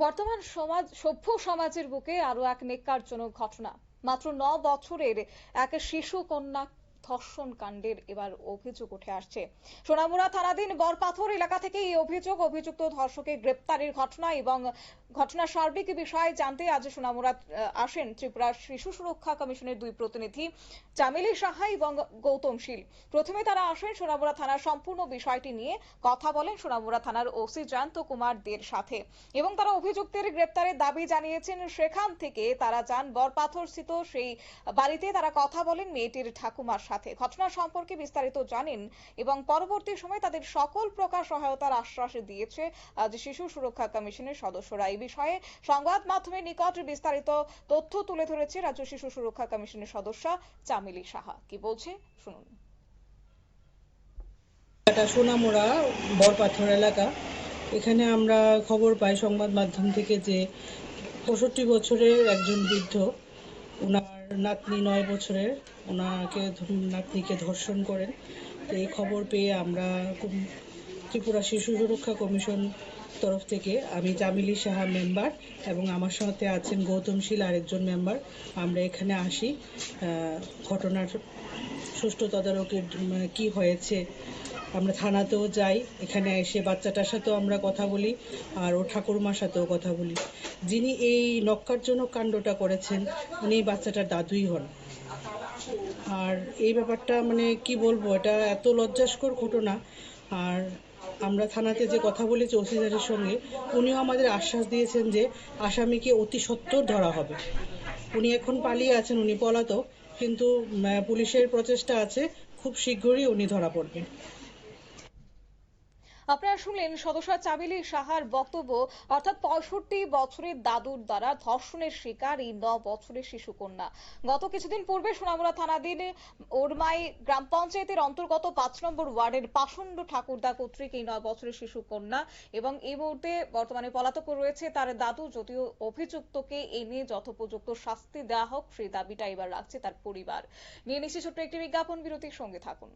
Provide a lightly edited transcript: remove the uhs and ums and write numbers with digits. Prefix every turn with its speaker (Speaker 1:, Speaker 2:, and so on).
Speaker 1: বর্তমান সভ্য সমাজের বুকে আরো এক নেক্কারজনক ঘটনা। মাত্র 9 বছরের এক শিশু কন্যা ধর্ষণ কাণ্ডের এবার অভিযোগ উঠে আসছে। সোনামুড়া থানাধীন বরপাথর এলাকা থেকে এই অভিযুক্ত ধর্ষকের গ্রেপ্তারের ঘটনা এবং ঘটনার সার্বিক বিষয় জানতে আজ সোনামুড়া আসেন ত্রিপুরা শিশু সুরক্ষা কমিশনের দুই প্রতিনিধি চামেলি সাহা এবং গৌতম শীল। প্রথমে তারা আসেন সোনামুড়া থানার সম্পূর্ণ বিষয়টি নিয়ে কথা বলেন সোনামুড়া থানার ওসি জয়ন্ত কুমার দের সাথে এবং তারা অভিযুক্তের গ্রেপ্তারের দাবি জানিয়েছেন। সেখান থেকে তারা যান বরপাথর স্থিত সেই বাড়িতে, তারা কথা বলেন মেয়েটির ঠাকুমার সাথে, ঘটনা সম্পর্কে বিস্তারিত জানেন এবং পরবর্তী সময় তাদের সকল প্রকার সহায়তার আশ্বাস দিয়েছে আজ শিশু সুরক্ষা কমিশনের সদস্যরা। এই বিষয়ে সংবাদ মাধ্যমের নিকট বিস্তারিত তথ্য তুলে ধরেছে রাজ্য শিশু সুরক্ষা কমিশনের সদস্যা চামেলি সাহা। কি বলছে শুনুন।
Speaker 2: এটা সোনামুড়া বরপাথর এলাকা। এখানে আমরা খবর পাই সংবাদ মাধ্যম থেকে যে 65 বছরের একজন বৃদ্ধ, ওনার নাতনি 9 বছরের, নাতনিকে ধর্ষণ করেন। এই খবর পেয়ে আমরা ত্রিপুরা শিশু সুরক্ষা কমিশন তরফ থেকে আমি চামেলি সাহা মেম্বার এবং আমার সাথে আছেন গৌতম শীল আরেকজন মেম্বার। আমরা এখানে আসি ঘটনার সুষ্ঠু তদারকির কি হয়েছে। আমরা থানাতেও যাই, এখানে এসে বাচ্চাটার সাথেও আমরা কথা বলি আর ও ঠাকুরমার সাথেও কথা বলি। যিনি এই নক্কারজনক কাণ্ডটা করেছেন উনি বাচ্চাটার দাদুই হন। আর এই ব্যাপারটা কি বলবো, এটা এত লজ্জাস্কর ঘটনা। আর আমরা থানাতে যে কথা বলেছি ওসি স্যারের সঙ্গে, উনিও আমাদের আশ্বাস দিয়েছেন যে আসামিকে অতি সত্বর ধরা হবে। উনি এখন পালিয়ে আছেন, উনি পলাতক, কিন্তু পুলিশের প্রচেষ্টা আছে, খুব শীঘ্রই উনি ধরা পড়বেন।
Speaker 1: আপনারা শুনলেন সদস্যা চামেলি সাহার বক্তব্য। অর্থাৎ 65 বছরের দাদুর দ্বারা ধর্ষণের শিকার এই 9 বছরের শিশু কন্যা। গত কিছুদিন পূর্বে সোনামুড়া থানাধীন ওরমাই গ্রাম পঞ্চায়েতের অন্তর্গত 5 নম্বর ওয়ার্ডের পাষণ্ড ঠাকুরদা কর্তৃক এই 9 বছরের শিশু কন্যা এবং এই মুহূর্তে বর্তমানে পলাতক রয়েছে তার দাদু। যদিও অভিযুক্তকে এ নিয়ে যথোপযুক্ত শাস্তি দেওয়া হোক সেই দাবিটা এবার রাখছে তার পরিবার। নিয়ে নিচ্ছে ছোট্ট একটি বিজ্ঞাপন বিরতির সঙ্গে থাকুন।